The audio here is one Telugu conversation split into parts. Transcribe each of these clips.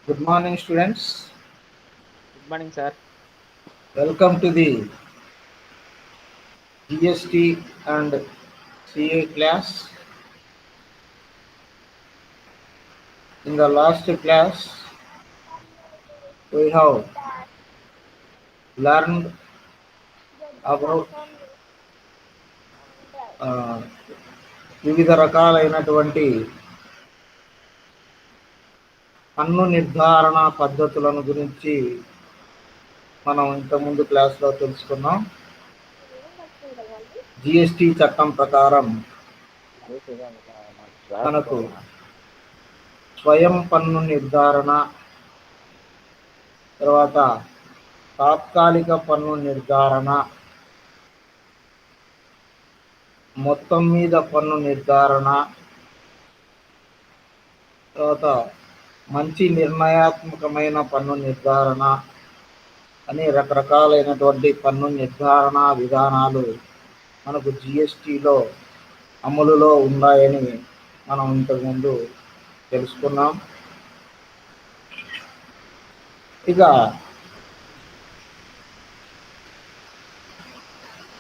Good morning, students. Good morning, sir. Welcome to the GST and CA class. In the last class, we have learned about uh, వివిధ రకాలైనటువంటి పన్ను నిర్ధారణ పద్ధతులను గురించి మనం ఇంతకుముందు క్లాస్లో తెలుసుకున్నాం. జిఎస్టి చట్టం ప్రకారం మనకు స్వయం పన్ను నిర్ధారణ, తర్వాత తాత్కాలిక పన్ను నిర్ధారణ, మొత్తం మీద పన్ను నిర్ధారణ, తర్వాత మంచి నిర్ణయాత్మకమైన పన్ను నిర్ధారణ అనే రకరకాలైనటువంటి పన్ను నిర్ధారణ విధానాలు మనకు జిఎస్టిలో అమలులో ఉన్నాయని మనం ఇంతకుముందు తెలుసుకున్నాం. ఇక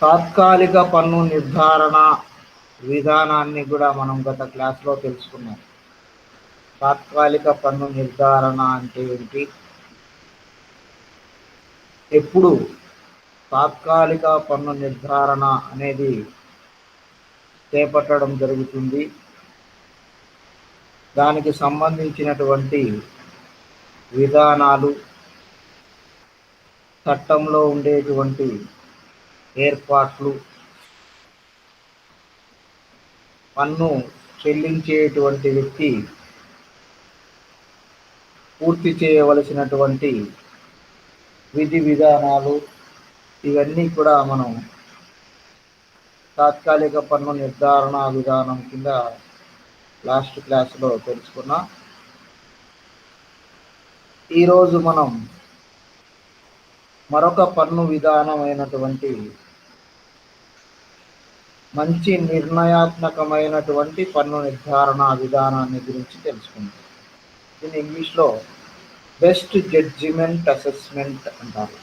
తాత్కాలిక పన్ను నిర్ధారణ విధానాన్ని కూడా మనం గత క్లాస్లో తెలుసుకున్నాం. తాత్కాలిక పన్ను నిర్ధారణ అంటే ఏంటి, ఎప్పుడు తాత్కాలిక పన్ను నిర్ధారణ అనేది చేపట్టడం జరుగుతుంది, దానికి సంబంధించినటువంటి విధానాలు, చట్టంలో ఉండేటువంటి ఏర్పాట్లు, పన్ను చెల్లించేటువంటి వ్యక్తి పూర్తి చేయవలసినటువంటి విధి విధానాలు, ఇవన్నీ కూడా మనం తాత్కాలిక పన్ను నిర్ధారణ విధానం కింద లాస్ట్ క్లాస్లో తెలుసుకున్నాం. ఈరోజు మనం మరొక పన్ను విధానమైనటువంటి మంచి నిర్ణయాత్మకమైనటువంటి పన్ను నిర్ధారణ విధానాన్ని గురించి తెలుసుకుంటాం. దీన్ని ఇంగ్లీష్లో బెస్ట్ జడ్జిమెంట్ అసెస్మెంట్ అంటారు.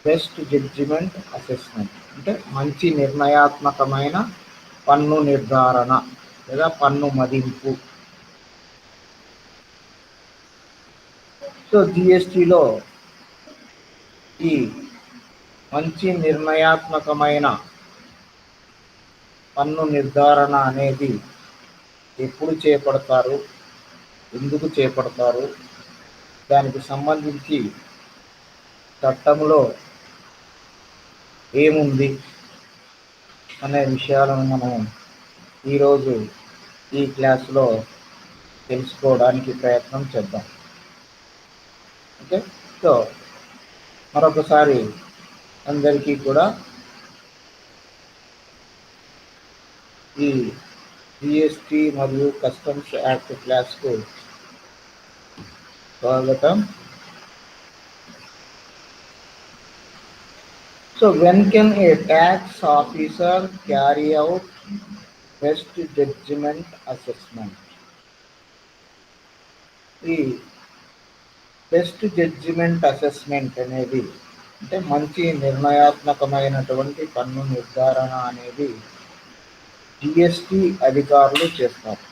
బెస్ట్ జడ్జిమెంట్ అసెస్మెంట్ అంటే మంచి నిర్ణయాత్మకమైన పన్ను నిర్ధారణ లేదా పన్ను మదింపు. సో జిఎస్టిలో ఈ మంచి నిర్ణయాత్మకమైన పన్ను నిర్ధారణ అనేది ఎప్పుడు చేపడతారు, ఎందుకు చేపడతారు, దానికి సంబంధించి చట్టంలో ఏముంది అనే విషయాలను మనం ఈరోజు ఈ క్లాస్లో తెలుసుకోవడానికి ప్రయత్నం చేద్దాం. ఓకే, సో మరొకసారి అందరికీ కూడా ఈ జిఎస్టి మరియు కస్టమ్స్ యాక్ట్ క్లాస్కు స్వాగతం. So when can a tax officer carry out best judgment assessment? ఈ బెస్ట్ జడ్జిమెంట్ అసెస్మెంట్ అనేది అంటే మంచి నిర్ణయాత్మకమైనటువంటి పన్ను నిర్ధారణ అనేది జిఎస్టి అధికారులు చేస్తారు.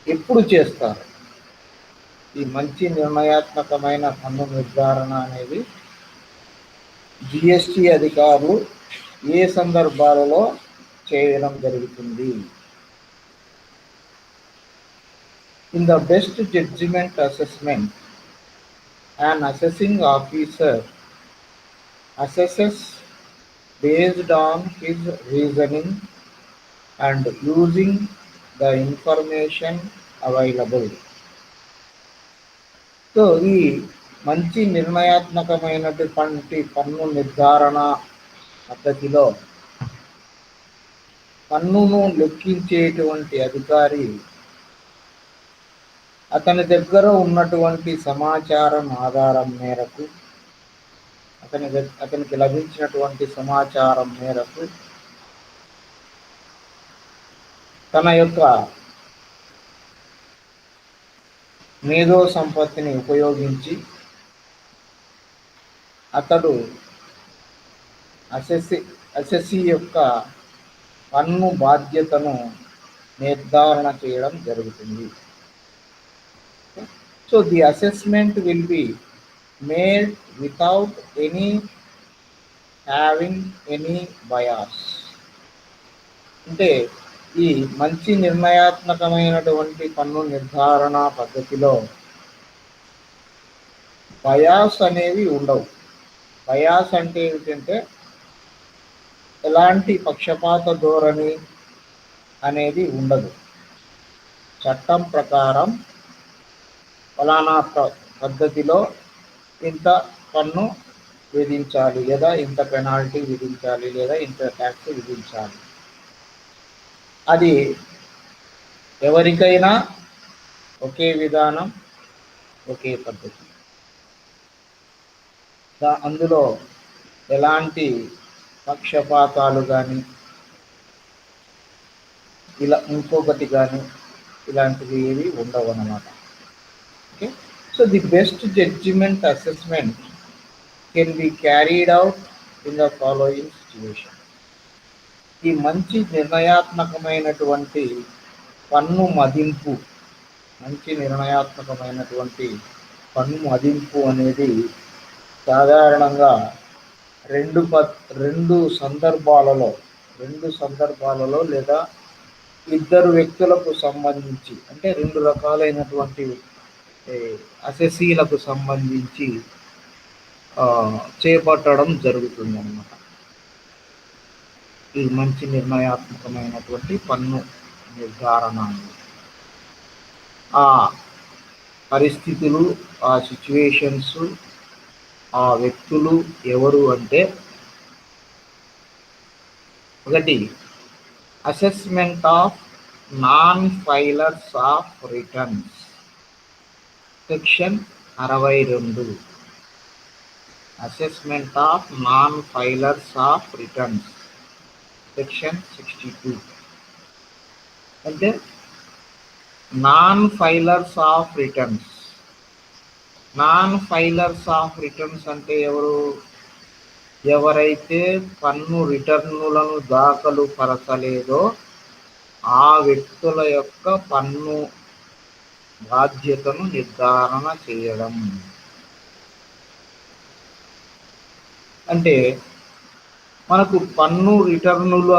ఎప్పుడు చేస్తారు? ఈ మంచి నిర్ణయాత్మకమైన పన్ను నిర్ధారణ అనేది జిఎస్టి అధికారులు ఏ సందర్భాలలో చేయడం జరుగుతుంది? In the best judgment assessment, an assessing officer assesses based on his reasoning and using the information available. So ఈ మంచి నిర్ణయాత్మకమైనటువంటి పన్ను నిర్ధారణ పద్ధతిలో పన్నును లెక్కించేటువంటి అధికారి అతని దగ్గర ఉన్నటువంటి సమాచారం ఆధారం మేరకు, అతనికి లభించినటువంటి సమాచారం మేరకు తన యొక్క మేధో సంపత్తిని ఉపయోగించి అతడు అసెస్సీ యొక్క పన్ను బాధ్యతను నిర్ధారణ చేయడం జరుగుతుంది. So the assessment will be made without any having any bias. అంటే ఈ మంచి నిర్ణయాత్మకమైనటువంటి పన్ను నిర్ధారణ పద్ధతిలో బయాస్ అనేవి ఉండవు. బయాస్ అంటే ఏమిటంటే ఎలాంటి పక్షపాత ధోరణి అనేది ఉండదు. చట్టం ప్రకారం ఫలానా పద్ధతిలో ఇంత పన్ను విధించాలి, లేదా ఇంత పెనాల్టీ విధించాలి, లేదా ఇంత ట్యాక్స్ విధించాలి. అది ఎవరికైనా ఒకే విధానం, ఒకే పద్ధతి. అందులో ఎలాంటి పక్షపాతాలు కానీ ఇలా ఇంకొకటి కానీ ఇలాంటివి ఏవి ఉండవు అన్నమాట. Okay, so the best judgement assessment can be carried out in the following situation. ఈ మంచి నిర్ణయాత్మకమైనటువంటి పన్ను మదింపు, మంచి నిర్ణయాత్మకమైనటువంటి పన్ను మదింపు అనేది సాధారణంగా రెండు సందర్భాలలో లేదా ఇద్దరు వ్యక్తులకు సంబంధించి, అంటే రెండు రకాలైనటువంటి అసెసీలకు సంబంధించి చేపట్టడం జరుగుతుంది అన్నమాట. ఈ మంచి నిర్ణయాత్మకమైనటువంటి పన్ను నిర్ధారణ, ఆ పరిస్థితులు, ఆ సిచ్యువేషన్స్, ఆ వ్యక్తులు ఎవరు అంటే, ఒకటి assessment of non filers of returns, section 62. Assessment of non filers of returns, section 62. అంటే non filers of returns. Non filers of returns అంటే ఎవరు? ఎవరైతే పన్ను రిటర్నులను దాఖలు పరచలేదో ఆ వ్యక్తుల యొక్క పన్ను బాధ్యతను నిర్ధారణ చేయడం. అంటే మనకు పన్ను రిటర్నులు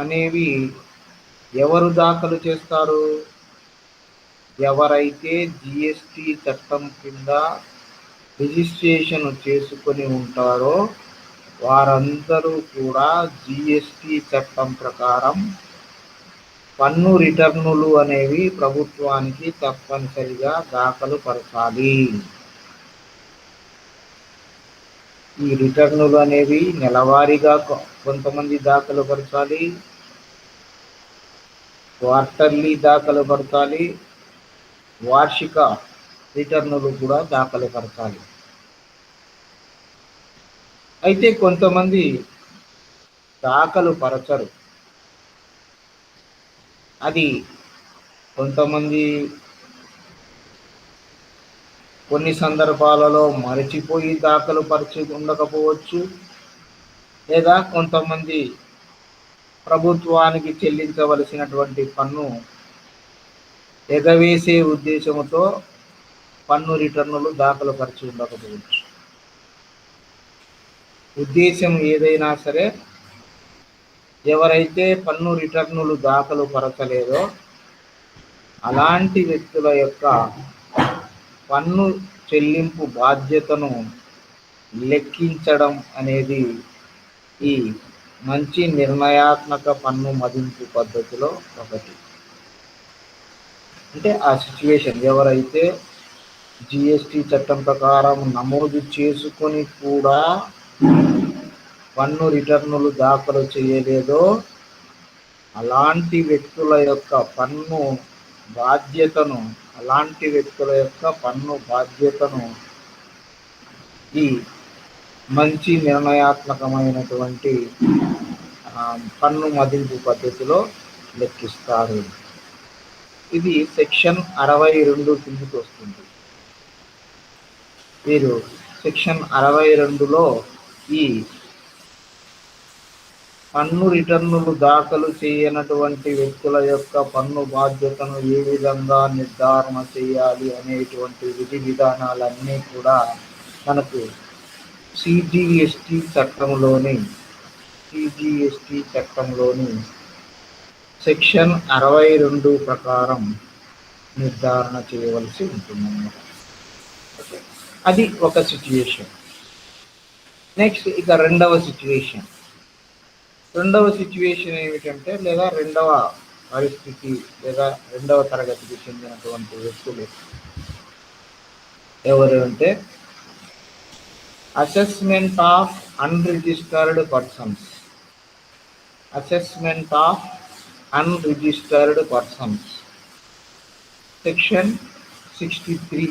అనేవి ఎవరు దాఖలు చేస్తారు? ఎవరైతే జిఎస్టి చట్టం కింద రిజిస్ట్రేషన్ చేసుకొని ఉంటారో వారందరూ కూడా జిఎస్టి చట్టం ప్రకారం పన్ను రిటర్నులు అనేవి ప్రభుత్వానికి తప్పనిసరిగా దాఖలు పరచాలి. ఈ రిటర్నులు అనేవి నెలవారీగా కొంతమంది దాఖలు పరచాలి, క్వార్టర్లీ దాఖలు పరచాలి, వార్షిక రిటర్నులు కూడా దాఖలు పరచాలి. అయితే కొంతమంది దాఖలు పరచరు. అది కొంతమంది కొన్ని సందర్భాలలో మరచిపోయి దాఖలు పరిచి ఉండకపోవచ్చు, లేదా కొంతమంది ప్రభుత్వానికి చెల్లించవలసినటువంటి పన్ను ఎగవేసే ఉద్దేశంతో పన్ను రిటర్నులు దాఖలు పరిచి ఉండకపోవచ్చు. ఉద్దేశం ఏదైనా సరే, ఎవరైతే పన్ను రిటర్నులు దాఖలు పరచలేదో అలాంటి వ్యక్తుల యొక్క పన్ను చెల్లింపు బాధ్యతను లెక్కించడం అనేది ఈ మంచి నిర్ణయాత్మక పన్ను మదింపు పద్ధతిలో ఒకటి. అంటే ఆ సిచ్యువేషన్, ఎవరైతే జిఎస్టి చట్టం ప్రకారం నమోదు చేసుకొని కూడా పన్ను రిటర్నులు దాఖలు చేయలేదో అలాంటి వ్యక్తుల యొక్క పన్ను బాధ్యతను ఈ మంచి నిర్ణయాత్మకమైనటువంటి పన్ను మదింపు పద్ధతిలో లెక్కిస్తారు. ఇది సెక్షన్ 62 కిందకి వస్తుంది. వీరు సెక్షన్ 62లో ఈ పన్ను రిటర్నులు దాఖలు చేయనటువంటి వ్యక్తుల యొక్క పన్ను బాధ్యతను ఏ విధంగా నిర్ధారణ చేయాలి అనేటువంటి విధి విధానాలన్నీ కూడా మనకు సిజిఎస్టి చట్టంలోని సెక్షన్ 62 ప్రకారం నిర్ధారణ చేయవలసి ఉంటుందన్నమాట. అది ఒక సిచ్యుయేషన్. నెక్స్ట్ ఇక రెండవ సిచ్యువేషన్ ఏమిటంటే, లేదా రెండవ పరిస్థితి లేదా రెండవ తరగతికి చెందినటువంటి వ్యక్తులు ఎవరు అంటే assessment of unregistered persons. Section 63.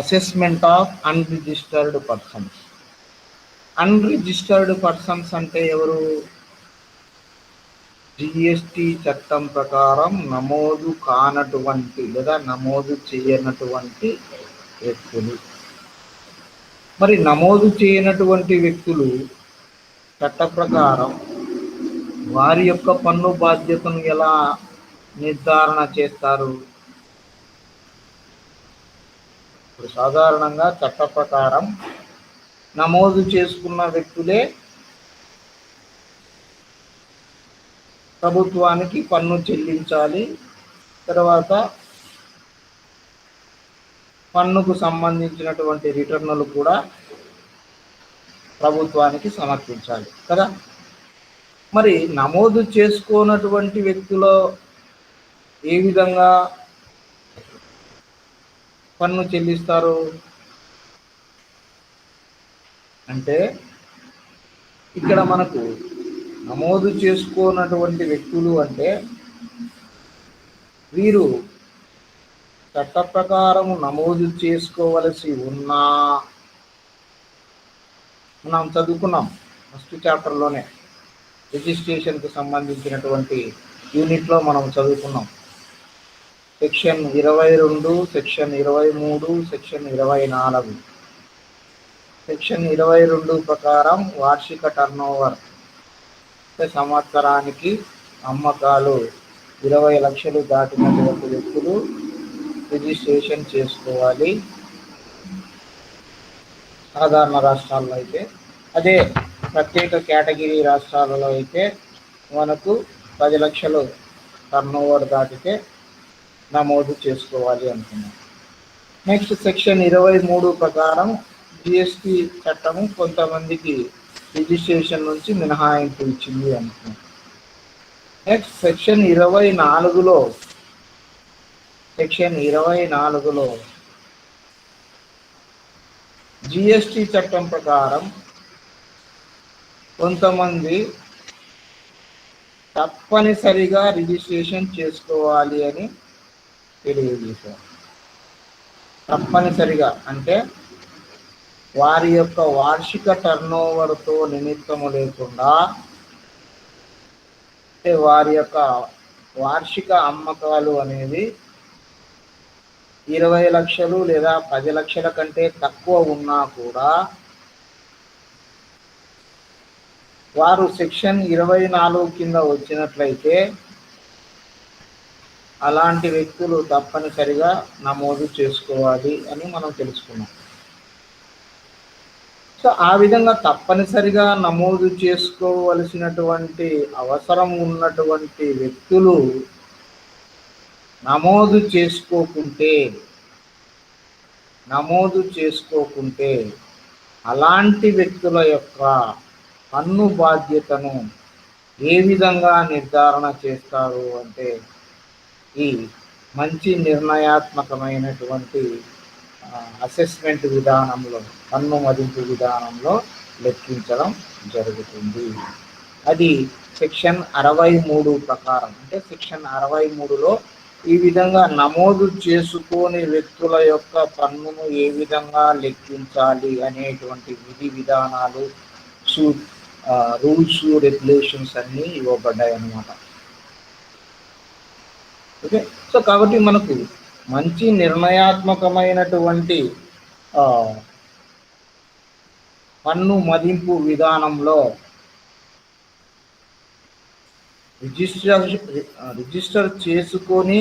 Assessment of unregistered persons. Unregistered persons అంటే ఎవరు? జిఎస్టి చట్టం ప్రకారం నమోదు కానటువంటి లేదా నమోదు చేయనటువంటి వ్యక్తులు. మరి నమోదు చేయనటువంటి వ్యక్తులు చట్ట ప్రకారం వారి యొక్క పన్ను బాధ్యతను ఎలా నిర్ధారణ చేస్తారు? ఇప్పుడు సాధారణంగా చట్ట ప్రకారం నమోదు చేసుకున్న వ్యక్తులే ప్రభుత్వానికి పన్ను చెల్లించాలి. తర్వాత పన్నుకు సంబంధించినటువంటి రిటర్నులు కూడా ప్రభుత్వానికి సమర్పించాలి కదా. మరి నమోదు చేసుకోనటువంటి వ్యక్తులు ఏ విధంగా పన్ను చెల్లిస్తారు అంటే, ఇక్కడ మనకు నమోదు చేసుకోనటువంటి వ్యక్తులు అంటే వీరు చట్ట ప్రకారం నమోదు చేసుకోవలసి ఉన్నా, మనం చదువుకున్నాం ఫస్ట్ చాప్టర్లోనే రిజిస్ట్రేషన్కు సంబంధించినటువంటి యూనిట్లో మనం చదువుకున్నాం. Section 22, section 23, section 24. సెక్షన్ 22 ప్రకారం వార్షిక టర్నోవర్ సంవత్సరానికి అమ్మకాలు 20 లక్షలు దాటినటువంటి వ్యక్తులు రిజిస్ట్రేషన్ చేసుకోవాలి సాధారణ రాష్ట్రాల్లో అయితే. అదే ప్రత్యేక కేటగిరీ రాష్ట్రాలలో అయితే మనకు 10 లక్షలు టర్నోవర్ దాటితే నమోదు చేసుకోవాలి అనుకున్నాం. నెక్స్ట్ సెక్షన్ 23 ప్రకారం జిఎస్టి చట్టము కొంతమందికి రిజిస్ట్రేషన్ నుంచి మినహాయింపు ఇచ్చింది అనుకున్నాం. నెక్స్ట్ సెక్షన్ 24లో జిఎస్టి చట్టం ప్రకారం కొంతమంది తప్పనిసరిగా రిజిస్ట్రేషన్ చేసుకోవాలి అని తెలియజేశారు. తప్పనిసరిగా అంటే వారి యొక్క వార్షిక టర్నోవర్తో నిమిత్తము లేకుండా, అంటే వారి యొక్క వార్షిక అమ్మకాలు అనేది 20 లక్షలు లేదా 10 లక్షల కంటే తక్కువ ఉన్నా కూడా వారు సెక్షన్ 24 కింద వచ్చినట్లయితే అలాంటి వ్యక్తులు తప్పనిసరిగా నమోదు చేసుకోవాలి అని మనం తెలుసుకున్నాం. సో ఆ విధంగా తప్పనిసరిగా నమోదు చేసుకోవలసినటువంటి అవసరం ఉన్నటువంటి వ్యక్తులు నమోదు చేసుకోకుంటే అలాంటి వ్యక్తుల యొక్క పన్ను బాధ్యతను ఏ విధంగా నిర్ధారణ చేస్తారు అంటే, ఈ మంచి నిర్ణయాత్మకమైనటువంటి అసెస్మెంట్ విధానంలో, పన్ను మదింపు విధానంలో లెక్కించడం జరుగుతుంది. అది సెక్షన్ 63 ప్రకారం. అంటే సెక్షన్ 63లో ఈ విధంగా నమోదు చేసుకోని వ్యక్తుల యొక్క పన్నును ఏ విధంగా లెక్కించాలి అనేటువంటి విధి విధానాలు రూల్స్ రెగ్యులేషన్స్ అన్నీ ఇవ్వబడ్డాయి అన్నమాట. ఓకే, సో కాబట్టి మనకు మంచి నిర్ణయాత్మకమైనటువంటి పన్ను మదింపు విధానంలో రిజిస్టర్ చేసుకొని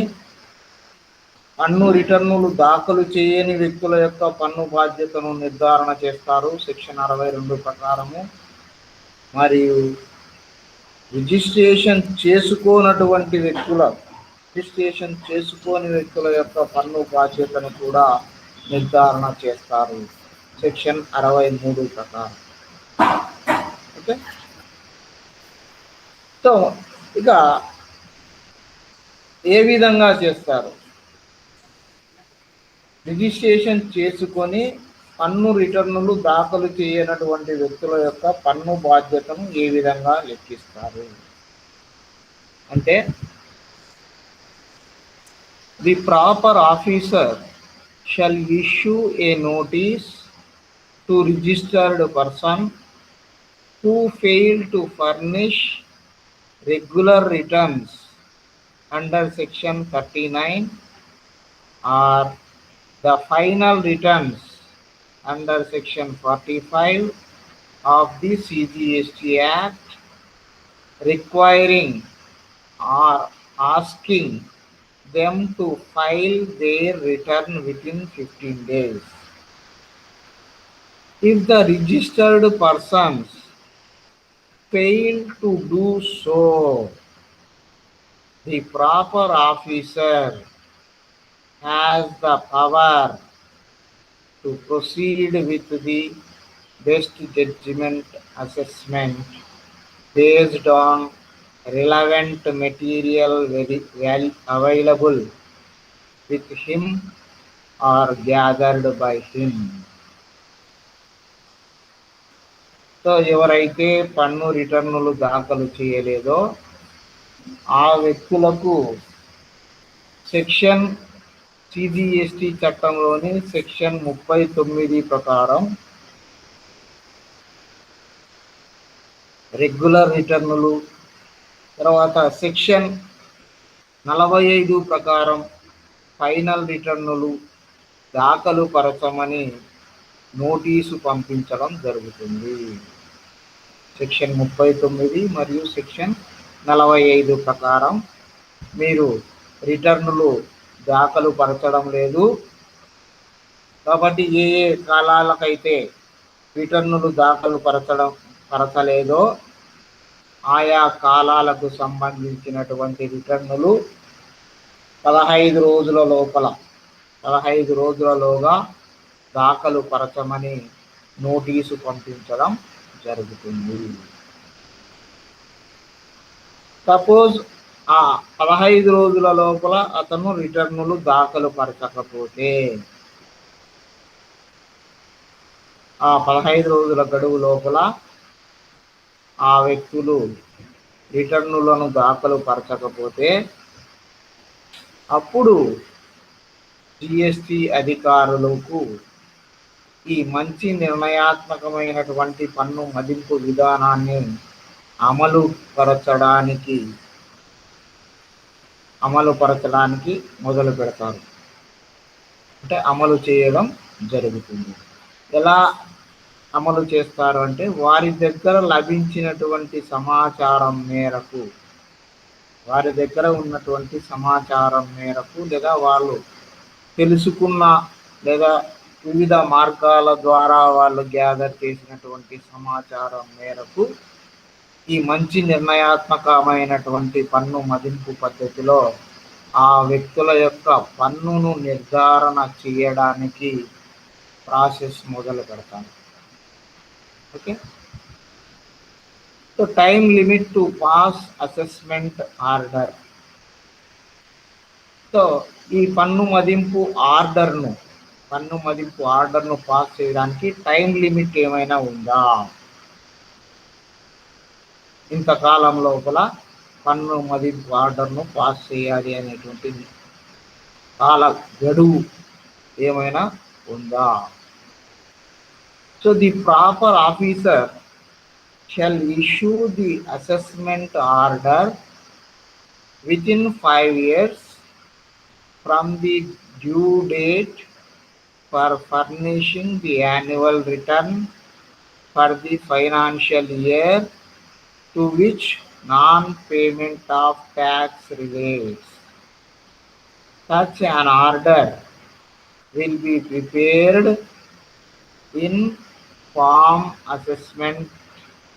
పన్ను రిటర్నులు దాఖలు చేయని వ్యక్తుల యొక్క పన్ను బాధ్యతను నిర్ధారణ చేస్తారు సెక్షన్ 62 ప్రకారము. మరియు రిజిస్ట్రేషన్ చేసుకోని వ్యక్తుల యొక్క పన్ను బాధ్యతను కూడా నిర్ధారణ చేస్తారు సెక్షన్ 63 ప్రకారం. ఓకే, సో ఇక ఏ విధంగా చేస్తారు? రిజిస్ట్రేషన్ చేసుకొని పన్ను రిటర్నులు దాఖలు చేయనటువంటి వ్యక్తుల యొక్క పన్ను బాధ్యతను ఏ విధంగా లెక్కిస్తారు అంటే, the proper officer shall issue A notice to registered person who fail to furnish regular returns under section 39 or the final returns under section 45 of the CGST Act, requiring or asking them to file their return within 15 days. If the registered persons fail to do so, the proper officer has the power to proceed with the best judgment assessment based on relevant material available with him or gathered by him. So ఎవరైతే పన్ను రిటర్నులు దాఖలు చేయలేదో ఆ వ్యక్తులకు సెక్షన్ సిజిఎస్టి చట్టంలోని సెక్షన్ 39 ప్రకారం రెగ్యులర్ రిటర్నులు, తర్వాత సెక్షన్ 45 ప్రకారం ఫైనల్ రిటర్నులు దాఖలు పరచమని నోటీసు పంపించడం జరుగుతుంది. సెక్షన్ 39 మరియు సెక్షన్ 45 ప్రకారం మీరు రిటర్నులు దాఖలు పరచడం లేదు కాబట్టి ఏ కాలాలకైతే రిటర్నులు దాఖలు పరచలేదో ఆయా కాలాలకు సంబంధించినటువంటి రిటర్నులు 15 రోజులలోగా దాఖలు పరచమని నోటీసు పంపించడం జరుగుతుంది. సపోజ్ ఆ 15 రోజుల లోపల అతను రిటర్నులు దాఖలు పరచకపోతే ఆ 15 రోజుల గడువు లోపల ఆ వ్యక్తులు రిటర్నులను దాఖలు పరచకపోతే అప్పుడు జిఎస్టి అధికారులకు ఈ మంచి నిర్ణయాత్మకమైనటువంటి పన్ను మదింపు విధానాన్ని అమలు పరచడానికి మొదలు పెడతారు, అంటే అమలు చేయడం జరుగుతుంది. ఎలా అమలు చేస్తారు అంటే, వారి దగ్గర లభించినటువంటి సమాచారం మేరకు, లేదా వాళ్ళు తెలుసుకున్న లేదా వివిధ మార్గాల ద్వారా వాళ్ళు గ్యాదర్ చేసినటువంటి సమాచారం మేరకు ఈ మంచి నిర్ణయాత్మకమైనటువంటి పన్ను మదింపు పద్ధతిలో ఆ వ్యక్తుల యొక్క పన్నును నిర్ధారణ చేయడానికి ప్రాసెస్ మొదలు పెడతాను. Okay, so time limit to pass assessment order. So ఈ పన్ను మదింపు ఆర్డర్ను పాస్ చేయడానికి టైం లిమిట్ ఏమైనా ఉందా? ఇంతకాలం లోపల పన్ను మదింపు ఆర్డర్ను పాస్ చేయాలి అనేటువంటి కాల గడువు ఏమైనా ఉందా? So the proper officer shall issue the assessment order within 5 years from the due date for furnishing the annual return for the financial year to which non-payment of tax relates. Such an order will be prepared in Form Assessment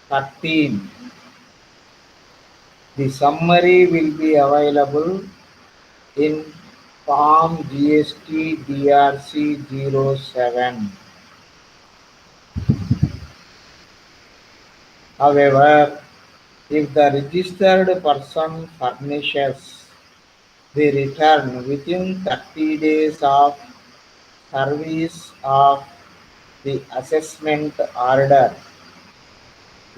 13. The summary will be available in Form GST DRC 07. However, if the registered person furnishes the return within 30 days of service of the assessment order,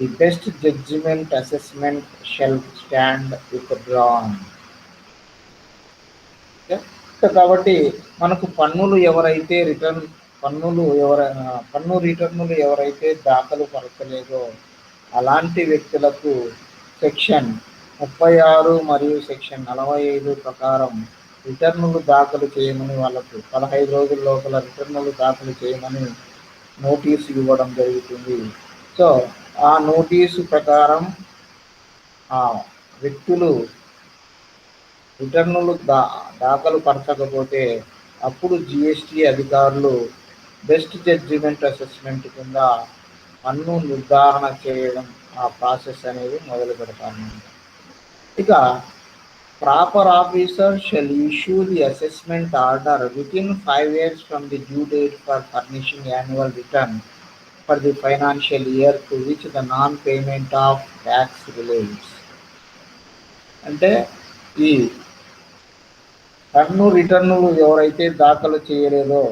the best judgment assessment shall stand withdrawn. Okay. So కాబట్టి మనకు పన్ను రిటర్నులు ఎవరైతే దాఖలు పరచలేదో అలాంటి వ్యక్తులకు సెక్షన్ 36 మరియు సెక్షన్ 45 ప్రకారం రిటర్నులు దాఖలు చేయమని వాళ్ళకు 15 రోజుల లోపల రిటర్నులు దాఖలు చేయమని నోటీసు ఇవ్వడం జరుగుతుంది. సో ఆ నోటీసు ప్రకారం ఆ వ్యక్తులు రిటర్నులు దాఖలు పరచకపోతే అప్పుడు జిఎస్టి అధికారులు బెస్ట్ జడ్జిమెంట్ అసెస్మెంట్ కింద పన్ను నిర్ధారణ చేయడం ఆ ప్రాసెస్ అనేది మొదలు పెడతారు. ఇక proper officer shall issue the assessment order within 5 years from the due date for furnishing annual return for the financial year to which the non payment of tax relates. అంటే ఈ పన్ను రిటర్నులు ఎవరైతే దాఖలు చేయలేదో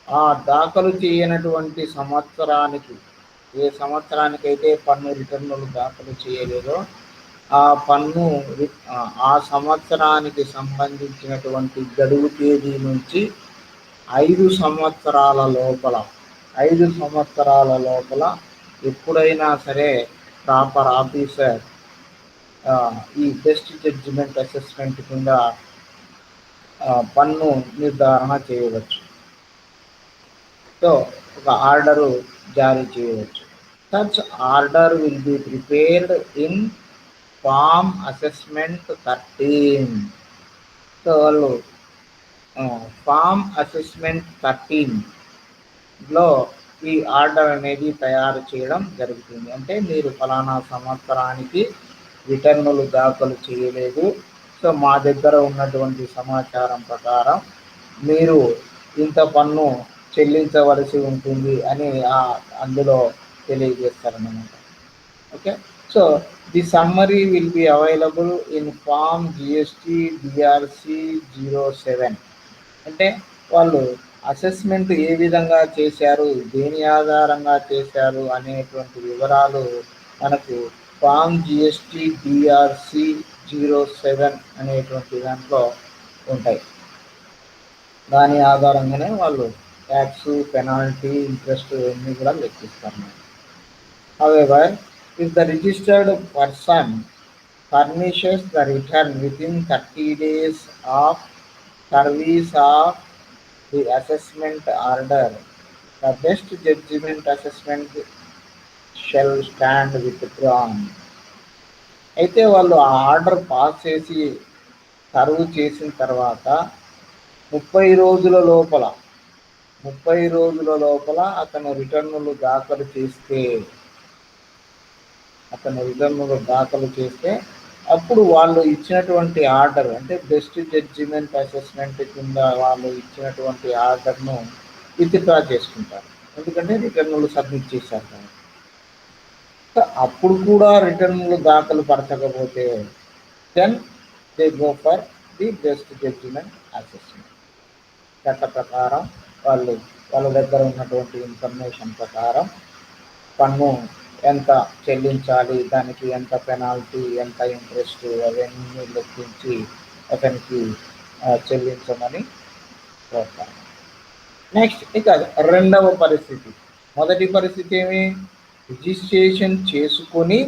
ఆ దాఖలు చేయనటువంటి సంవత్సరానికి, ఏ సంవత్సరానికైతే పన్ను రిటర్నులు దాఖలు చేయలేదో ఆ సంవత్సరానికి సంబంధించినటువంటి గడువు తేదీ నుంచి 5 సంవత్సరాల లోపల ఎప్పుడైనా సరే ప్రాపర్ ఆఫీసర్ ఈ బెస్ట్ జడ్జిమెంట్ అసెస్మెంట్ కింద పన్ను నిర్ధారణ చేయవచ్చు. సో ఒక ఆర్డరు జారీ చేయవచ్చు. Such order will be prepared in form assessment 13. So వాళ్ళు ఫామ్ అసెస్మెంట్ 13లో ఈ ఆర్డర్ అనేది తయారు చేయడం జరుగుతుంది. అంటే మీరు ఫలానా సంవత్సరానికి రిటర్నులు దాఖలు చేయలేదు, సో మా దగ్గర ఉన్నటువంటి సమాచారం ప్రకారం మీరు ఇంత పన్ను చెల్లించవలసి ఉంటుంది అని అందులో తెలియజేస్తారన్నమాట. Okay. So the summary will be available in form GST DRC 07. అంటే వాళ్ళు అసెస్మెంట్ ఏ విధంగా చేశారు, దేని ఆధారంగా చేశారు అనేటువంటి వివరాలు మనకు ఫామ్ జిఎస్టి డిఆర్సి 07 అనేటువంటి దాంట్లో ఉంటాయి. దాని ఆధారంగానే వాళ్ళు ట్యాక్స్, పెనాల్టీ, ఇంట్రెస్ట్ ఇవన్నీ కూడా లెక్కిస్తారు. However, if the registered person furnishes the return within 30 days of service of the assessment order, the best judgment assessment shall stand withdrawn. అయితే వాళ్ళు ఆ ఆర్డర్ పాస్ చేసి సర్వ్ చేసిన తర్వాత 30 రోజుల లోపల అతను రిటర్నులు దాఖలు చేస్తే అప్పుడు వాళ్ళు ఇచ్చినటువంటి ఆర్డర్, అంటే బెస్ట్ జడ్జిమెంట్ అసెస్మెంట్ కింద వాళ్ళు ఇచ్చినటువంటి ఆర్డర్ను విత్డ్రా చేసుకుంటారు. ఎందుకంటే రిటర్నులు సబ్మిట్ చేశారు కాబట్టి. అప్పుడు కూడా రిటర్నులు దాఖలు పరచకపోతే then they go for the best judgement assessment. చట్ట ప్రకారం వాళ్ళ దగ్గర ఉన్నటువంటి ఇన్ఫర్మేషన్ ప్రకారం పన్ను ఎంత చెల్లించాలి, దానికి ఎంత పెనాల్టీ, ఎంత ఇంట్రెస్ట్, అవన్నీ లెక్కించి అతనికి చెల్లించమని కోరుతాను. నెక్స్ట్ ఇక రెండవ పరిస్థితి. మొదటి పరిస్థితి ఏమి? రిజిస్ట్రేషన్ చేసుకొని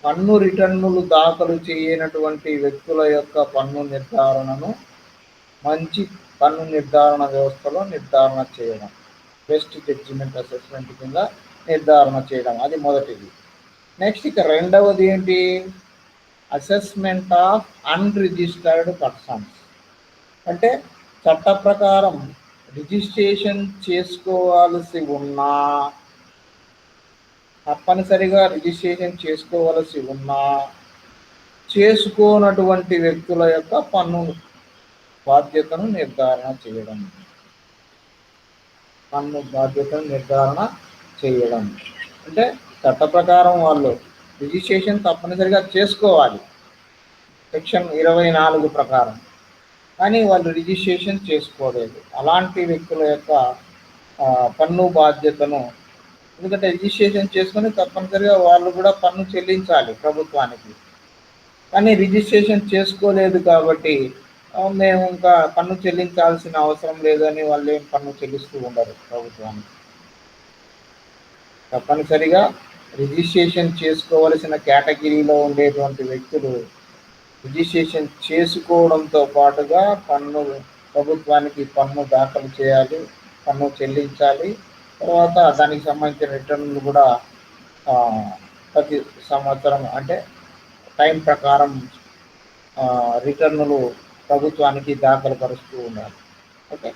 పన్ను రిటర్నులు దాఖలు చేయనటువంటి వ్యక్తుల యొక్క పన్ను నిర్ధారణను మంచి పన్ను నిర్ధారణ వ్యవస్థలో నిర్ధారణ చేయడం, బెస్ట్ జడ్జిమెంట్ అసెస్మెంట్ కింద నిర్ధారణ చేయడం, అది మొదటిది. నెక్స్ట్ ఇక రెండవది ఏంటి? Assessment of unregistered persons. అంటే చట్ట ప్రకారం రిజిస్ట్రేషన్ చేసుకోవాల్సి ఉన్నా, తప్పనిసరిగా రిజిస్ట్రేషన్ చేసుకోవలసి ఉన్నా చేసుకోనటువంటి వ్యక్తుల యొక్క పన్ను బాధ్యతను నిర్ధారణ చేయడం, పన్ను బాధ్యతను నిర్ధారణ చేయడం. అంటే చట్ట ప్రకారం వాళ్ళు రిజిస్ట్రేషన్ తప్పనిసరిగా చేసుకోవాలి సెక్షన్ 24 ప్రకారం, కానీ వాళ్ళు రిజిస్ట్రేషన్ చేసుకోలేదు. అలాంటి వ్యక్తుల యొక్క పన్ను బాధ్యతను, ఎందుకంటే రిజిస్ట్రేషన్ చేసుకొని తప్పనిసరిగా వాళ్ళు కూడా పన్ను చెల్లించాలి ప్రభుత్వానికి, కానీ రిజిస్ట్రేషన్ చేసుకోలేదు కాబట్టి మేము ఇంకా పన్ను చెల్లించాల్సిన అవసరం లేదని వాళ్ళు ఏం పన్ను చెల్లిస్తూ ఉండరు ప్రభుత్వానికి. తప్పనిసరిగా రిజిస్ట్రేషన్ చేసుకోవలసిన కేటగిరీలో ఉండేటువంటి వ్యక్తులు రిజిస్ట్రేషన్ చేసుకోవడంతో పాటుగా ప్రభుత్వానికి పన్ను దాఖలు చేయాలి, పన్ను చెల్లించాలి. తర్వాత దానికి సంబంధించిన రిటర్న్లు కూడా ప్రతి సంవత్సరం అంటే టైం ప్రకారం రిటర్నులు ప్రభుత్వానికి దాఖలు పరుస్తూ ఉండాలి. ఓకే.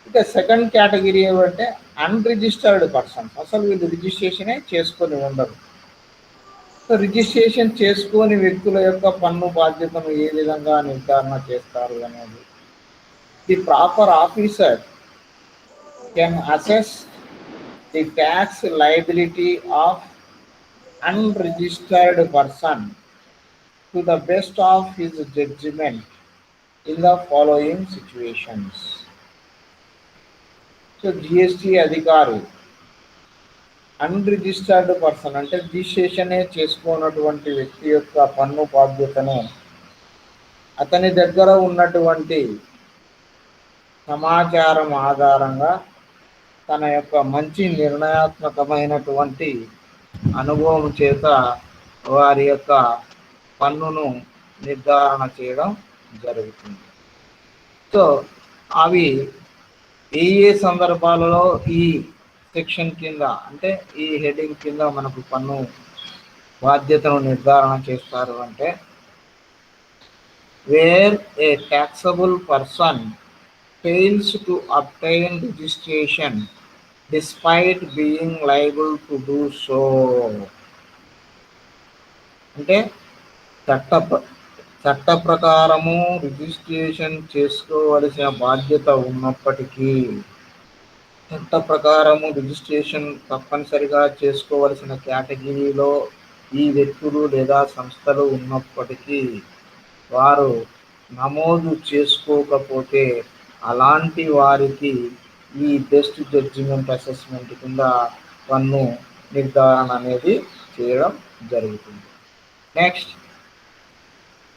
ఇక సెకండ్ కేటగిరీ ఏమంటే అన్రిజిస్టర్డ్ పర్సన్స్. అసలు వీళ్ళు రిజిస్ట్రేషనే చేసుకొని ఉండరు. సో రిజిస్ట్రేషన్ చేసుకోని వ్యక్తుల యొక్క పన్ను బాధ్యతను ఏ విధంగా నిర్ధారణ చేస్తారు అనేది, the proper officer can assess the tax liability of unregistered person to the best of his judgment in the following situations. So GST అధికారి అన్రిజిస్టర్డ్ పర్సన్ అంటే రిజిస్ట్రేషనే చేసుకోనటువంటి వ్యక్తి యొక్క పన్ను బాధ్యతను అతని దగ్గర ఉన్నటువంటి సమాచారం ఆధారంగా తన యొక్క మంచి నిర్ణయాత్మకమైనటువంటి అనుభవం చేత వారి యొక్క పన్నును నిర్ధారణ చేయడం జరుగుతుంది. సో అవి ఏ సందర్భాలలో ఈ సెక్షన్ కింద అంటే ఈ హెడ్డింగ్ కింద మనకు పన్ను బాధ్యతను నిర్ధారణ చేస్తారు అంటే, where a taxable person fails to obtain registration despite being liable to do so. అంటే చట్ట ప్రకారము రిజిస్ట్రేషన్ చేసుకోవలసిన బాధ్యత ఉన్నప్పటికీ, చట్ట ప్రకారము రిజిస్ట్రేషన్ తప్పనిసరిగా చేసుకోవలసిన కేటగిరీలో ఈ వ్యక్తులు లేదా సంస్థలు ఉన్నప్పటికీ వారు నమోదు చేసుకోకపోతే అలాంటి వారికి ఈ బెస్ట్ జడ్జిమెంట్ అసెస్మెంట్ కింద పన్ను నిర్ధారణ అనేది చేయడం జరుగుతుంది. Next,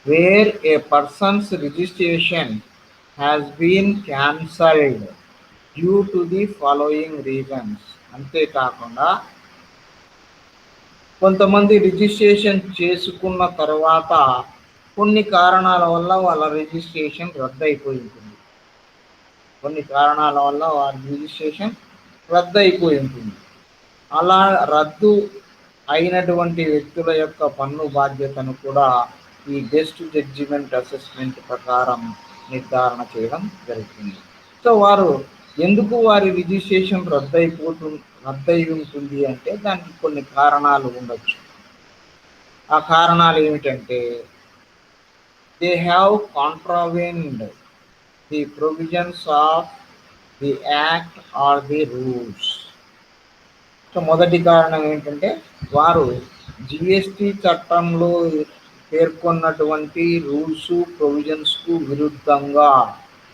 where a person's registration has been cancelled due to the following reasons. అంతేకాకుండా కొంతమంది రిజిస్ట్రేషన్ చేసుకున్న తర్వాత కొన్ని కారణాల వల్ల వాళ్ళ రిజిస్ట్రేషన్ రద్దయిపోయి ఉంటుంది. కొన్ని కారణాల వల్ల వారి రిజిస్ట్రేషన్ రద్దయిపోయి ఉంటుంది. అలా రద్దు అయినటువంటి వ్యక్తుల యొక్క పన్ను బాధ్యతను కూడా ఈ బెస్ట్ జడ్జిమెంట్ అసెస్మెంట్ ప్రకారం నిర్ధారణ చేయడం జరుగుతుంది. సో వారు ఎందుకు వారి రిజిస్ట్రేషన్ రద్దయి ఉంటుంది అంటే దానికి కొన్ని కారణాలు ఉండొచ్చు. ఆ కారణాలు ఏమిటంటే, they have contravened the provisions of the act or the rules. సో మొదటి కారణం ఏంటంటే, వారు జిఎస్టి చట్టంలో పేర్కొన్నటువంటి రూల్స్ ప్రొవిజన్స్కు విరుద్ధంగా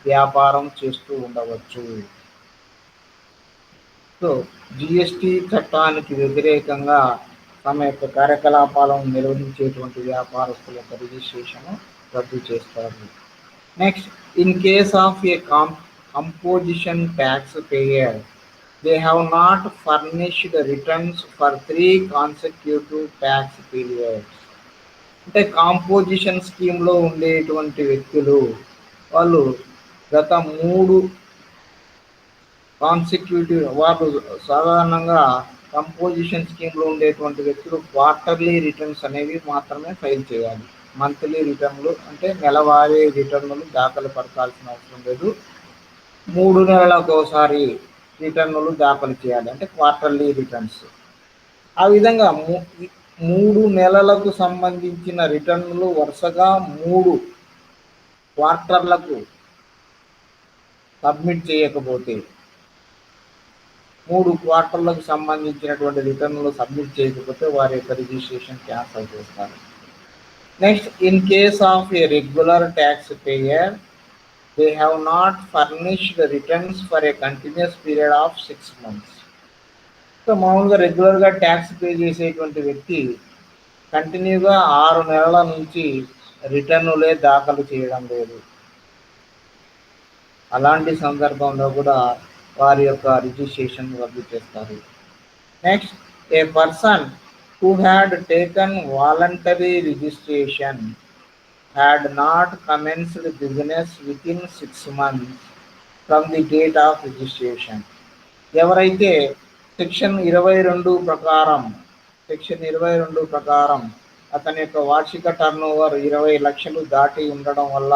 వ్యాపారం చేస్తూ ఉండవచ్చు. సో జిఎస్టి చట్టానికి వ్యతిరేకంగా తమ యొక్క కార్యకలాపాలను నిర్వహించేటువంటి వ్యాపారస్తుల యొక్క రిజిస్ట్రేషన్ రద్దు చేస్తారు. Next, in case of a composition tax payer they have not furnished returns for 3 consecutive tax periods. అంటే కాంపోజిషన్ స్కీమ్లో ఉండేటువంటి వ్యక్తులు వాళ్ళు గత 3 వాళ్ళు సాధారణంగా కంపోజిషన్ స్కీమ్లో ఉండేటువంటి వ్యక్తులు క్వార్టర్లీ రిటర్న్స్ అనేవి మాత్రమే ఫైల్ చేయాలి. మంత్లీ రిటర్న్లు అంటే నెలవారీ రిటర్నులు దాఖలు పరచాల్సిన అవసరం లేదు. 3 నెలలకు ఒకసారి రిటర్నులు దాఖలు చేయాలి, అంటే క్వార్టర్లీ రిటర్న్స్. ఆ విధంగా 3 నెలలకు సంబంధించిన రిటర్నులు వరుసగా 3 క్వార్టర్లకు సబ్మిట్ చేయకపోతే, 3 క్వార్టర్లకు సంబంధించినటువంటి రిటర్నులు సబ్మిట్ చేయకపోతే వారి యొక్క రిజిస్ట్రేషన్ క్యాన్సల్ చేస్తారు. Next, in case of A regular tax payer, they have not furnished returns for a continuous period of 6 months. So మామూలుగా రెగ్యులర్గా ట్యాక్స్ పే చేసేటువంటి వ్యక్తి కంటిన్యూగా 6 నెలల నుంచి రిటర్నులే దాఖలు చేయడం లేదు. అలాంటి సందర్భంలో కూడా వారి యొక్క రిజిస్ట్రేషన్ రద్దు చేస్తారు. Next, A person who had taken voluntary registration had not commenced business within 6 months from the date of registration. ఎవరైతే సెక్షన్ 22 ప్రకారం అతని యొక్క వార్షిక టర్నోవర్ 20 లక్షలు దాటి ఉండడం వల్ల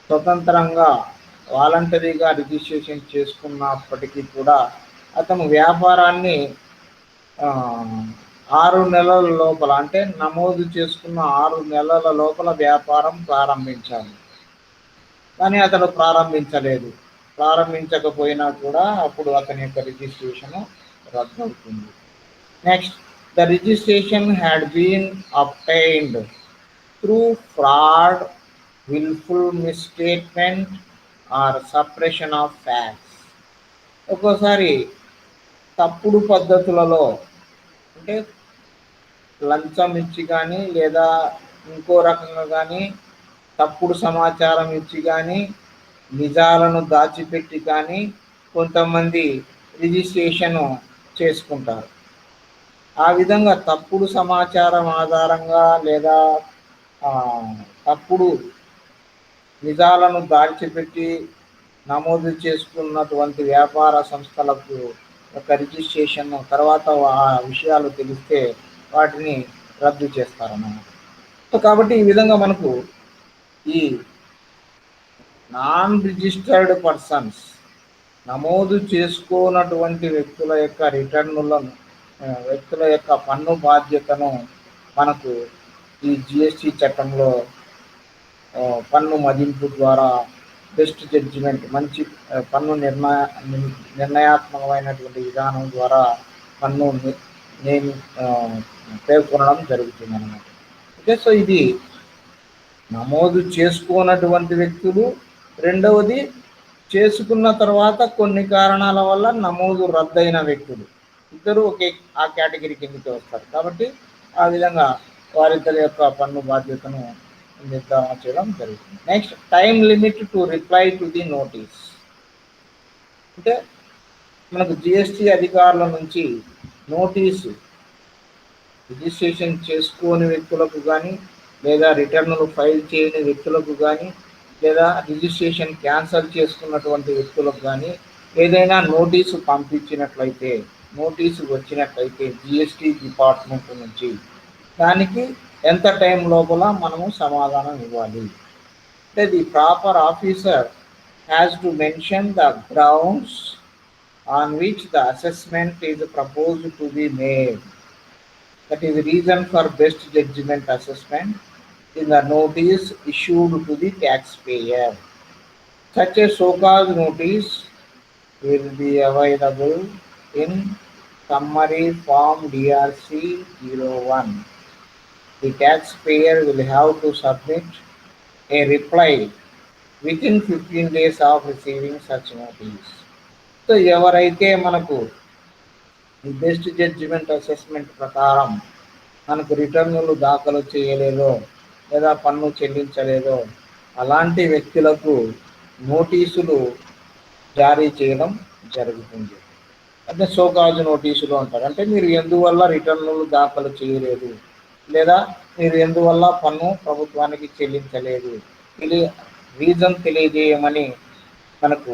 స్వతంత్రంగా వాలంటరీగా రిజిస్ట్రేషన్ చేసుకున్నప్పటికీ కూడా అతను వ్యాపారాన్ని 6 నెలల లోపల, అంటే నమోదు చేసుకున్న 6 నెలల లోపల వ్యాపారం ప్రారంభించాలి. కానీ అతను ప్రారంభించకపోయినా కూడా అప్పుడు అతని యొక్క రిజిస్ట్రేషన్ రద్దు అవుతుంది. Next, the registration had been obtained through fraud, wilful misstatement or suppression of facts. ఒక్కోసారి తప్పుడు పద్ధతులలో, అంటే లంచం ఇచ్చి కానీ లేదా ఇంకో రకంగా కానీ తప్పుడు సమాచారం ఇచ్చి కానీ నిజాలను దాచిపెట్టి కానీ కొంతమంది రిజిస్ట్రేషను చేసుకుంటారు. ఆ విధంగా తప్పుడు సమాచారం ఆధారంగా లేదా తప్పుడు నిజాలను దాచిపెట్టి నమోదు చేసుకున్నటువంటి వ్యాపార సంస్థలకు ఒక రిజిస్ట్రేషన్ తర్వాత ఆ విషయాలు తెలిస్తే వాటిని రద్దు చేస్తారన్నమాట. సో కాబట్టి ఈ విధంగా మనకు ఈ నాన్ రిజిస్టర్డ్ పర్సన్స్, నమోదు చేసుకోనటువంటి వ్యక్తుల యొక్క వ్యక్తుల యొక్క పన్ను బాధ్యతను మనకు ఈ జిఎస్టి చట్టంలో పన్ను మదింపు ద్వారా బెస్ట్ జడ్జిమెంట్, మంచి పన్ను నిర్ణయాత్మకమైనటువంటి విధానం ద్వారా పన్ను పేర్కొనడం జరుగుతుంది అన్నమాట. ఓకే, సో ఇది నమోదు చేసుకోనటువంటి వ్యక్తులు. రెండవది, చేసుకున్న తర్వాత కొన్ని కారణాల వల్ల నమోదు రద్దయిన వ్యక్తులు, ఇద్దరు ఆ కేటగిరీ కిందకి వస్తారు. కాబట్టి ఆ విధంగా వారిద్దరి యొక్క పన్ను బాధ్యతను నిర్ధారణ చేయడం జరుగుతుంది. Next, time limit to reply to the notice. అంటే మనకు జిఎస్టి అధికారుల నుంచి నోటీసు రిజిస్ట్రేషన్ చేసుకోని వ్యక్తులకు కానీ లేదా రిటర్నులు ఫైల్ చేయని వ్యక్తులకు కానీ లేదా రిజిస్ట్రేషన్ క్యాన్సల్ చేసుకున్నటువంటి వ్యక్తులకు కానీ ఏదైనా నోటీసు వచ్చినట్లయితే జిఎస్టి డిపార్ట్మెంట్ నుంచి దానికి ఎంత టైం లోపల మనము సమాధానం ఇవ్వాలి. అంటే the proper officer has to mention the grounds on which the assessment is proposed to be made. That is the reason for best judgment assessment in the notice issued to the taxpayer. Such a so-called notice will be available in summary form DRC 01. The taxpayer will have to submit a reply within 15 days of receiving such notice. So, ఎవరైతే మనకు ఈ బెస్ట్ జడ్జిమెంట్ అసెస్మెంట్ ప్రకారం మనకు రిటర్నులు దాఖలు చేయలేదో లేదా పన్ను చెల్లించలేదో అలాంటి వ్యక్తులకు నోటీసులు జారీ చేయడం జరుగుతుంది. అంటే షోకాజ్ నోటీసులు అంటారు. అంటే మీరు ఎందువల్ల రిటర్నులు దాఖలు చేయలేదు, లేదా మీరు ఎందువల్ల పన్ను ప్రభుత్వానికి చెల్లించలేదు, ఇది రీజన్ తెలియజేయమని మనకు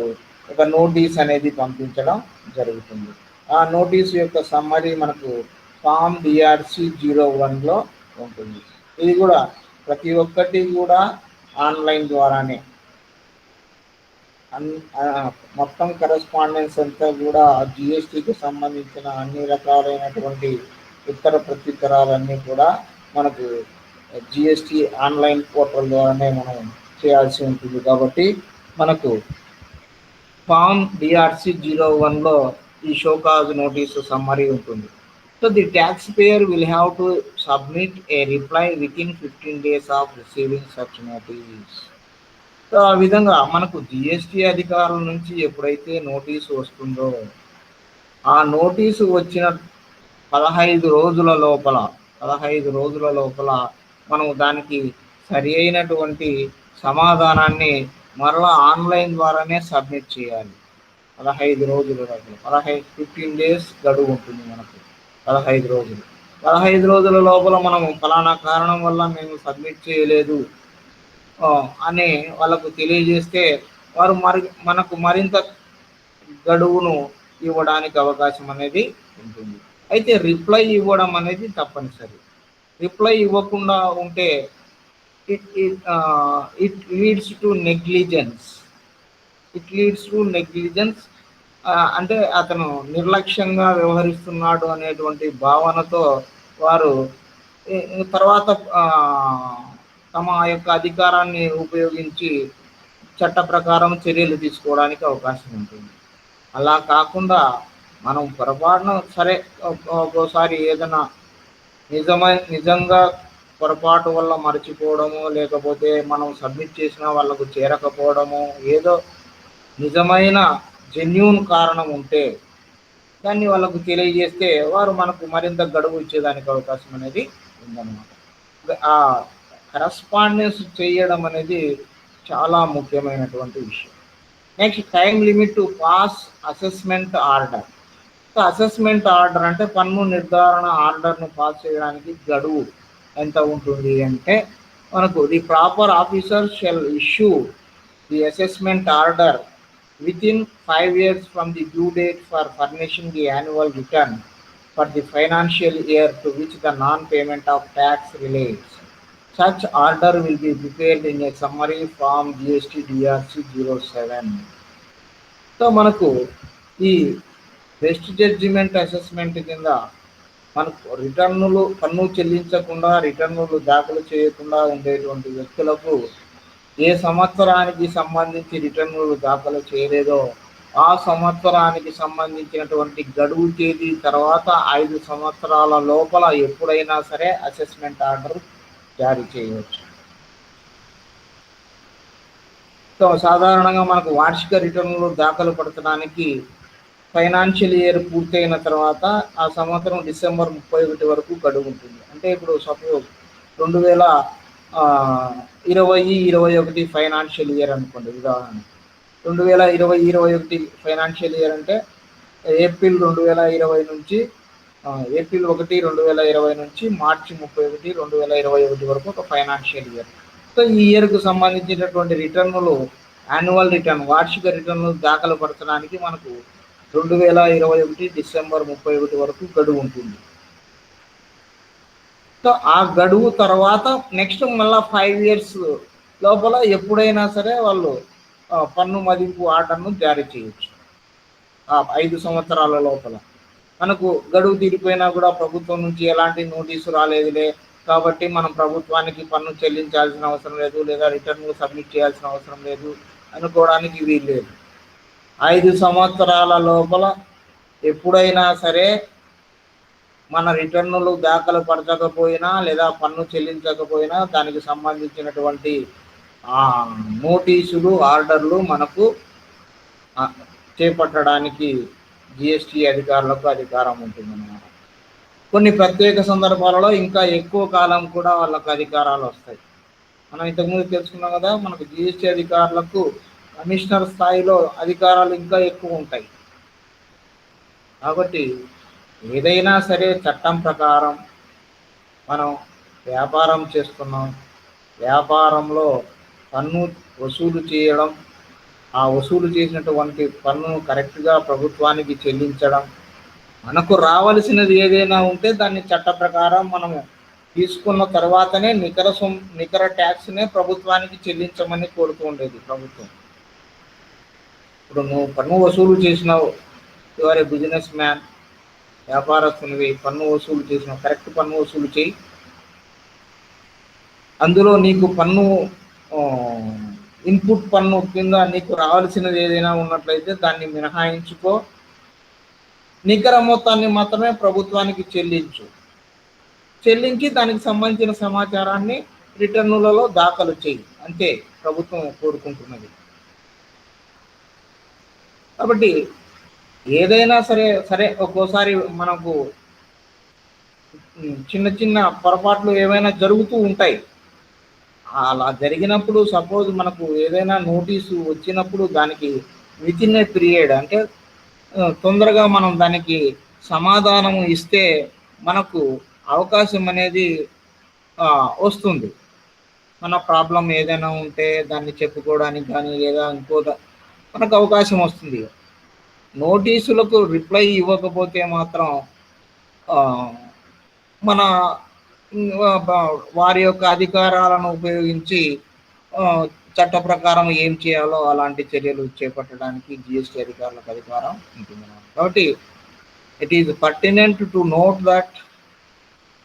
ఒక నోటీస్ అనేది పంపించడం జరుగుతుంది. ఆ నోటీస్ యొక్క సమ్మరీ మనకు ఫామ్ DRC-01లో ఉంటుంది. ఇది కూడా ప్రతి ఒక్కటి కూడా ఆన్లైన్ ద్వారానే మొత్తం కరెస్పాండెన్స్ అంతా కూడా జిఎస్టికి సంబంధించిన అన్ని రకాలైనటువంటి ఉత్తర ప్రత్యుత్తరాలన్నీ కూడా మనకు జిఎస్టి ఆన్లైన్ పోర్టల్ ద్వారానే మనం చేయాల్సి ఉంటుంది. కాబట్టి మనకు ఫామ్ DRC-01లో ఈ షోకాజ్ నోటీసు సమ్మరీ ఉంటుంది. So the tax payer will have to submit A reply within 15 days of receiving such notice. So ఆ విధంగా మనకు జిఎస్టి అధికారుల నుంచి ఎప్పుడైతే నోటీసు వస్తుందో ఆ నోటీసు వచ్చిన 15 రోజుల లోపల మనం దానికి సరి అయినటువంటి సమాధానాన్ని మరలా ఆన్లైన్ ద్వారానే సబ్మిట్ చేయాలి. 15 రోజుల లోపల 15 days గడువు ఉంటుంది మనకు. 15 రోజుల లోపల మనం ఫలానా కారణం వల్ల మేము సబ్మిట్ చేయలేదు అని వాళ్ళకు తెలియజేస్తే వారు మనకు మరింత గడువును ఇవ్వడానికి అవకాశం అనేది ఉంటుంది. అయితే రిప్లై ఇవ్వడం అనేది తప్పనిసరి. రిప్లై ఇవ్వకుండా ఉంటే ఇట్ లీడ్స్ టు నెగ్లిజెన్స్. అంటే అతను నిర్లక్ష్యంగా వ్యవహరిస్తున్నాడు అనేటువంటి భావనతో వారు తర్వాత తమ యొక్క అధికారాన్ని ఉపయోగించి చట్ట ప్రకారం చర్యలు తీసుకోవడానికి అవకాశం ఉంటుంది. అలా కాకుండా మనం పొరపాటున సరే ఒక్కోసారి ఏదైనా నిజంగా పొరపాటు వల్ల మర్చిపోవడము, లేకపోతే మనం సబ్మిట్ చేసిన వాళ్ళకు చేరకపోవడము, ఏదో నిజమైన జెన్యూన్ కారణం ఉంటే దాన్ని వాళ్ళకు తెలియజేస్తే వారు మనకు మరింత గడువు ఇచ్చేదానికి అవకాశం అనేది ఉందన్నమాట. ఆ కరస్పాండెన్స్ చేయడం అనేది చాలా ముఖ్యమైనటువంటి విషయం. Next, time limit to pass assessment order. Assessment order అంటే పన్ను నిర్ధారణ ఆర్డర్ను పాస్ చేయడానికి గడువు ఎంత ఉంటుంది అంటే మనకు the proper officer shall issue the assessment order within 5 years from the due date for furnishing the annual return for the financial year to which the non-payment of tax relates. Such order will be prepared in a summary form GST DRC-07. So మనకు ఈ బెస్ట్ జడ్జిమెంట్ అసెస్మెంట్ కింద మనకు పన్ను చెల్లించకుండా రిటర్నులు దాఖలు చేయకుండా ఉండేటువంటి వ్యక్తులకు ఏ సంవత్సరానికి సంబంధించి రిటర్నులు దాఖలు చేయలేదో ఆ సంవత్సరానికి సంబంధించినటువంటి గడువు తేదీ తర్వాత 5 సంవత్సరాల లోపల ఎప్పుడైనా సరే అసెస్మెంట్ ఆర్డర్ జారీ చేయవచ్చు. సో సాధారణంగా మనకు వార్షిక రిటర్నులు దాఖలు పడటానికి ఫైనాన్షియల్ ఇయర్ పూర్తయిన తర్వాత ఆ సంవత్సరం డిసెంబర్ 31 వరకు గడువు ఉంటుంది. అంటే ఇప్పుడు సపోజ్ 2020-21 ఫైనాన్షియల్ ఇయర్ అనుకోండి. ఉదాహరణ 2020-21 ఫైనాన్షియల్ ఇయర్ అంటే ఏప్రిల్ 1, 2020 నుంచి మార్చి 31, 2021 వరకు ఒక ఫైనాన్షియల్ ఇయర్. సో ఈ ఇయర్కు సంబంధించినటువంటి రిటర్నులు, యాన్యువల్ రిటర్న్, వార్షిక రిటర్నులు దాఖలు పరచడానికి మనకు 2021 డిసెంబర్ 31 వరకు గడువు ఉంటుంది. సో ఆ గడువు తర్వాత నెక్స్ట్ మళ్ళీ 5 years లోపల ఎప్పుడైనా సరే వాళ్ళు పన్ను మదింపు ఆర్డర్ను జారీ చేయొచ్చు. 5 సంవత్సరాల లోపల మనకు గడువు తీరిపోయినా కూడా ప్రభుత్వం నుంచి ఎలాంటి నోటీసు రాలేదులే కాబట్టి మనం ప్రభుత్వానికి పన్ను చెల్లించాల్సిన అవసరం లేదు, లేదా రిటర్న్లు సబ్మిట్ చేయాల్సిన అవసరం లేదు అనుకోవడానికి వీల్లేదు. 5 సంవత్సరాల లోపల ఎప్పుడైనా సరే మన రిటర్నులు దాఖలు పరచకపోయినా లేదా పన్ను చెల్లించకపోయినా దానికి సంబంధించినటువంటి నోటీసులు, ఆర్డర్లు మనకు చేపట్టడానికి జిఎస్టి అధికారులకు అధికారం ఉంటుందన్నమాట. కొన్ని ప్రత్యేక సందర్భాలలో ఇంకా ఎక్కువ కాలం కూడా వాళ్ళకు అధికారాలు వస్తాయి. మనం ఇంతకుముందు తెలుసుకున్నాం కదా, మనకు జిఎస్టి అధికారులకు కమిషనర్ స్థాయిలో అధికారాలు ఇంకా ఎక్కువ ఉంటాయి. కాబట్టి ఏదైనా సరే చట్టం ప్రకారం మనం వ్యాపారం చేస్తున్నాం, వ్యాపారంలో పన్ను వసూలు చేయడం, ఆ వసూలు చేసినటువంటి పన్నును కరెక్ట్గా ప్రభుత్వానికి చెల్లించడం, మనకు రావలసినది ఏదైనా ఉంటే దాన్ని చట్ట ప్రకారం మనము తీసుకున్న తర్వాతనే నికర ట్యాక్స్నే ప్రభుత్వానికి చెల్లించమని కోరుతూ ఉండేది ప్రభుత్వం. ఇప్పుడు నువ్వు పన్ను వసూలు చేసినావు, యువర్ ఏ బిజినెస్ మ్యాన్, వ్యాపారస్తునివి, పన్ను వసూలు చేసినావు, కరెక్ట్ పన్ను వసూలు చేయి. అందులో నీకు పన్ను ఇన్పుట్ పన్ను కింద నీకు రావాల్సినది ఏదైనా ఉన్నట్లయితే దాన్ని మినహాయించుకో, నికర మొత్తాన్ని మాత్రమే ప్రభుత్వానికి చెల్లించి దానికి సంబంధించిన సమాచారాన్ని రిటర్నులలో దాఖలు చేయి, అంతే ప్రభుత్వం కోరుకుంటున్నది. కాబట్టి ఏదైనా సరే ఒక్కోసారి మనకు చిన్న చిన్న పొరపాట్లు ఏమైనా జరుగుతూ ఉంటాయి. అలా జరిగినప్పుడు సపోజ్ మనకు ఏదైనా నోటీసు వచ్చినప్పుడు దానికి విత్ ఇన్ ఏ పీరియడ్, అంటే తొందరగా మనం దానికి సమాధానం ఇస్తే మనకు అవకాశం అనేది వస్తుంది. మన ప్రాబ్లం ఏదైనా ఉంటే దాన్ని చెప్పుకోవడానికి కానీ లేదా మనకు అవకాశం వస్తుంది. నోటీసులకు రిప్లై ఇవ్వకపోతే మాత్రం మన వారి యొక్క అధికారాలను ఉపయోగించి చట్ట ప్రకారం ఏం చేయాలో అలాంటి చర్యలు చేపట్టడానికి జిఎస్టీ అధికారులకు అధికారం ఉంటుంది. కాబట్టి it is pertinent to note that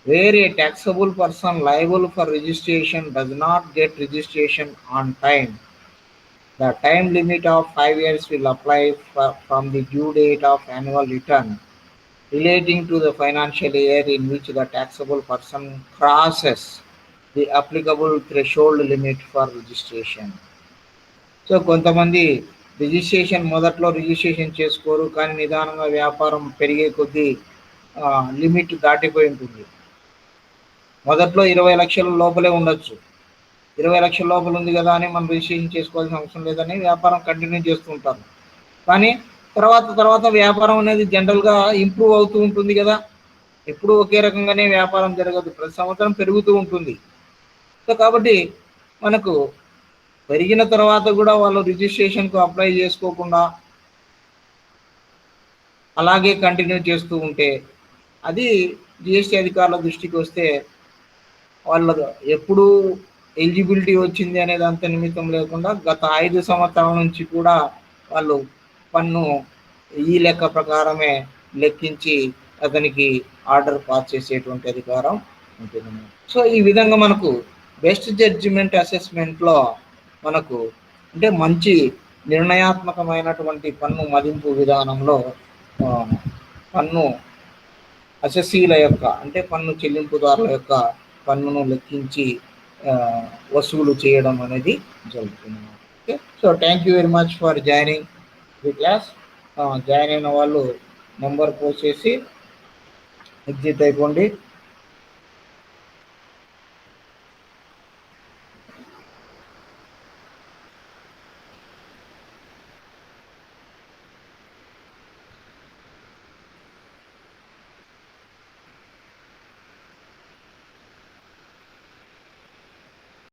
where a taxable person liable for registration does not get registration on time, the time limit of 5 years will apply from the due date of annual return relating to the financial year in which the taxable person crosses the applicable threshold limit for registration. So కొంతమంది రిజిస్ట్రేషన్ మొదట్లో రిజిస్ట్రేషన్ చేసుకోరు, కానీ నిదానంగా వ్యాపారం పెరిగే కొద్దీ లిమిట్ దాటిపోయి ఉంటుంది. మొదట్లో 20 లక్షల లోపలే ఉండొచ్చు, 20 లక్షల లోపల ఉంది కదా అని మనం రిజిస్ట్రేషన్ చేసుకోవాల్సిన అవసరం లేదని వ్యాపారం కంటిన్యూ చేస్తూ ఉంటారు. కానీ తర్వాత వ్యాపారం అనేది జనరల్గా ఇంప్రూవ్ అవుతూ ఉంటుంది కదా, ఎప్పుడూ ఒకే రకంగానే వ్యాపారం జరగదు, ప్రతి సంవత్సరం పెరుగుతూ ఉంటుంది. సో కాబట్టి మనకు పెరిగిన తర్వాత కూడా వాళ్ళు రిజిస్ట్రేషన్కు అప్లై చేసుకోకుండా అలాగే కంటిన్యూ చేస్తూ ఉంటే అది జిఎస్టీ అధికారుల దృష్టికి వస్తే వాళ్ళ ఎప్పుడు ఎలిజిబిలిటీ వచ్చింది అనేది అంత నిమిత్తం లేకుండా గత 5 సంవత్సరాల నుంచి కూడా వాళ్ళు పన్ను ఈ లెక్క ప్రకారమే లెక్కించి అతనికి ఆర్డర్ పాస్ చేసేటువంటి అధికారం ఉంటుంది. సో ఈ విధంగా మనకు బెస్ట్ జడ్జిమెంట్ అసెస్మెంట్లో మనకు అంటే మంచి నిర్ణయాత్మకమైనటువంటి పన్ను మదింపు విధానంలో పన్ను అసెసీల యొక్క అంటే పన్ను చెల్లింపుదారుల యొక్క పన్నును లెక్కించి వసూలు చేయడం అనేది జరుగుతుంది. Okay, so thank you very much for joining the class. Join అయిన వాళ్ళు నెంబర్ పోస్ట్ చేసి ఎగ్జిట్ అయిపోండి.